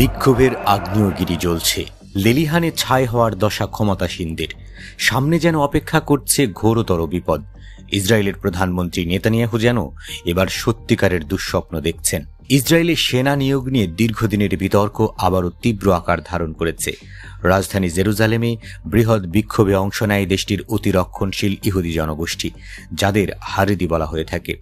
বিক্ষোভের আগ্নেয়গিরি জ্বলছে, লেলিহানে ছাই হওয়ার দশা ক্ষমতাসীনদের। সামনে যেন অপেক্ষা করছে ঘোরতর বিপদ। ইসরায়েলের প্রধানমন্ত্রী নেতানিয়াহু যেন এবার সত্যিকারের দুঃস্বপ্ন দেখছেন। ইসরায়েলে সেনা নিয়োগ নিয়ে দীর্ঘদিনের বিতর্ক আবারও তীব্র আকার ধারণ করেছে। রাজধানী জেরুজালেমে বৃহৎ বিক্ষোভে অংশ নেয় দেশটির অতিরক্ষণশীল ইহুদি জনগোষ্ঠী, যাদের হারেদি বলা হয়ে থাকে।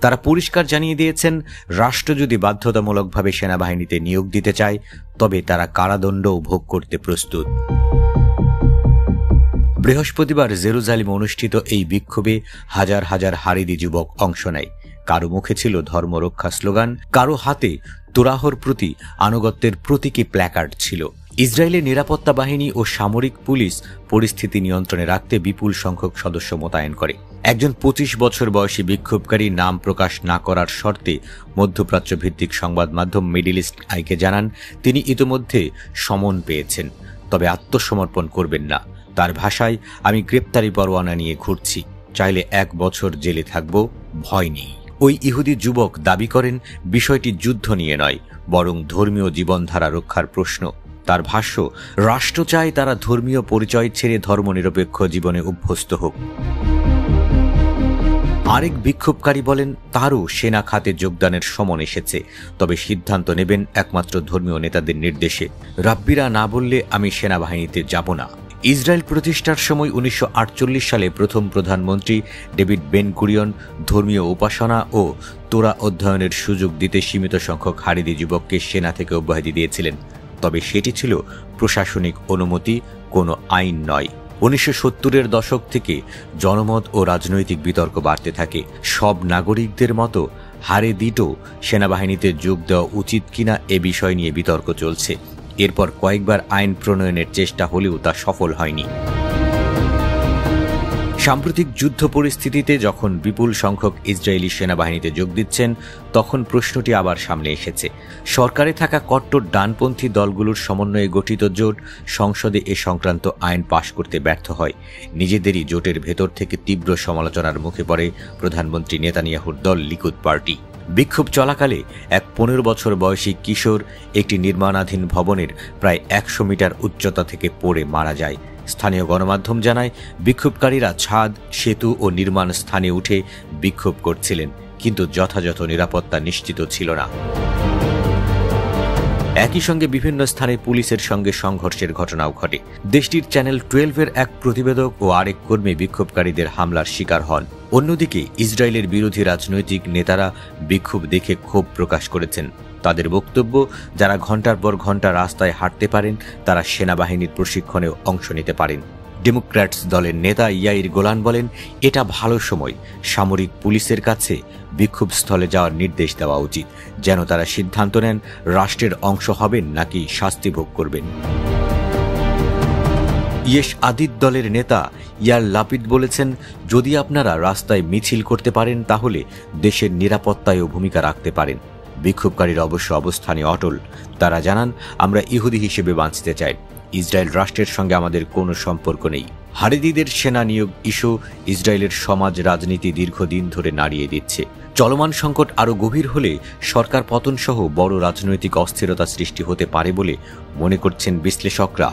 তারা পরিষ্কার জানিয়ে দিয়েছেন, রাষ্ট্র যদি বাধ্যতামূলকভাবে সেনাবাহিনীতে নিয়োগ দিতে চায়, তবে তারা কারাদণ্ডও ভোগ করতে প্রস্তুত। বৃহস্পতিবার জেরুজালেমে অনুষ্ঠিত এই বিক্ষোভে হাজার হাজার হারেদি যুবক অংশ নেয়। কারো মুখে ছিল ধর্মরক্ষা স্লোগান, কারো হাতে তোরাহর প্রতি আনুগত্যের প্রতীকী প্ল্যাকার্ড ছিল। ইসরায়েলের নিরাপত্তা বাহিনী ও সামরিক পুলিশ পরিস্থিতি নিয়ন্ত্রণে রাখতে বিপুল সংখ্যক সদস্য মোতায়েন করে। একজন 25 বছর বয়সী বিক্ষোভকারী নাম প্রকাশ না করার শর্তে মধ্যপ্রাচ্য ভিত্তিক সংবাদ মাধ্যম মিডল ইস্ট আইকে জানান, তিনি ইতিমধ্যে সমন পেয়েছেন, তবে আত্মসমর্পণ করবেন না। তার ভাষায়, আমি গ্রেপ্তারি পরোয়ানা নিয়ে ঘুরছি, চাইলে 1 বছর জেলে থাকব, ভয় নেই। ওই ইহুদি যুবক দাবি করেন, বিষয়টি যুদ্ধ নিয়ে নয়, বরং ধর্মীয় জীবনধারা রক্ষার প্রশ্ন। তার ভাষ্য, রাষ্ট্র চায় তারা ধর্মীয় পরিচয় ছেড়ে ধর্মনিরপেক্ষ জীবনে অভ্যস্ত হোক। আরেক বিক্ষোভকারী বলেন, তারও সেনা খাতে যোগদানের সমন এসেছে, তবে সিদ্ধান্ত নেবেন একমাত্র ধর্মীয় নেতাদের নির্দেশে। রাব্বিরা না বললে আমি সেনাবাহিনীতে যাব না। ইসরায়েল প্রতিষ্ঠার সময় 1948 সালে প্রথম প্রধানমন্ত্রী ডেভিড বেন গুরিয়ন ধর্মীয় উপাসনা ও তোরা অধ্যয়নের সুযোগ দিতে সীমিত সংখ্যক হারেদি যুবককে সেনা থেকে অব্যাহতি দিয়েছিলেন, তবে সেটি ছিল প্রশাসনিক অনুমতি, কোনো আইন নয়। 1970-এর দশক থেকে জনমত ও রাজনৈতিক বিতর্ক বাড়তে থাকে। সব নাগরিকদের মতো হারেদিও সেনাবাহিনীতে যোগ দেওয়া উচিত কিনা এ বিষয় নিয়ে বিতর্ক চলছে। এরপর কয়েকবার আইন প্রণয়নের চেষ্টা হলেও তা সফল হয়নি। সাম্প্রতিক যুদ্ধ পরিস্থিতিতে যখন বিপুল সংখ্যক ইসরায়েলি সেনাবাহিনীতে যোগ দিচ্ছেন, তখন প্রশ্নটি আবার সামনে এসেছে। সরকারে থাকা কট্টর ডানপন্থী দলগুলোর সমন্বয়ে গঠিত জোট সংসদে এ সংক্রান্ত আইন পাশ করতে ব্যর্থ হয়। নিজেদেরই জোটের ভেতর থেকে তীব্র সমালোচনার মুখে পড়ে প্রধানমন্ত্রী নেতানিয়াহুর দল লিকুদ পার্টি। বিক্ষোভ চলাকালে এক 15 বছর বয়সী কিশোর একটি নির্মাণাধীন ভবনের প্রায় 100 মিটার উচ্চতা থেকে পড়ে মারা যায়। স্থানীয় গণমাধ্যম জানায়, বিক্ষোভকারীরা ছাদ, সেতু ও নির্মাণ স্থানে উঠে বিক্ষোভ করছিলেন, কিন্তু যথাযথ নিরাপত্তা নিশ্চিত ছিল না। একই সঙ্গে বিভিন্ন স্থানে পুলিশের সঙ্গে সংঘর্ষের ঘটনাও ঘটে। দেশটির চ্যানেল 12-এর এক প্রতিবেদক ও আরেক কর্মী বিক্ষোভকারীদের হামলার শিকার হন। অন্যদিকে ইসরায়েলের বিরোধী রাজনৈতিক নেতারা বিক্ষোভ দেখে ক্ষোভ প্রকাশ করেছেন। তাদের বক্তব্য, যারা ঘণ্টার পর ঘণ্টা রাস্তায় হাঁটতে পারেন, তারা সেনাবাহিনীর প্রশিক্ষণেও অংশ নিতে পারেন। ডেমোক্র্যাটস দলের নেতা ইয়াইর গোলান বলেন, এটা ভালো সময় সামরিক পুলিশের কাছে বিক্ষোভস্থলে যাওয়ার নির্দেশ দেওয়া উচিত, যেন তারা সিদ্ধান্ত নেন রাষ্ট্রের অংশ হবেন নাকি শাস্তি ভোগ করবেন। ইয়েশ আদিত দলের নেতা ইয়ার লাপিদ বলেছেন, যদি আপনারা রাস্তায় মিছিল করতে পারেন, তাহলে দেশের নিরাপত্তায়ও ভূমিকা রাখতে পারেন। বিক্ষোভকারীরা অবশ্য অবস্থানে অটল। তারা জানান, আমরা ইহুদি হিসেবে বাঁচতে চাই, ইসরায়েল রাষ্ট্রের সঙ্গে আমাদের কোনো সম্পর্ক নেই। হারেদিদের সেনা নিয়োগ ইস্যু ইসরায়েলের সমাজ রাজনীতি দীর্ঘদিন ধরে নাড়িয়ে দিচ্ছে। চলমান সংকট আরও গভীর হলে সরকার পতন সহ বড় রাজনৈতিক অস্থিরতা সৃষ্টি হতে পারে বলে মনে করছেন বিশ্লেষকরা।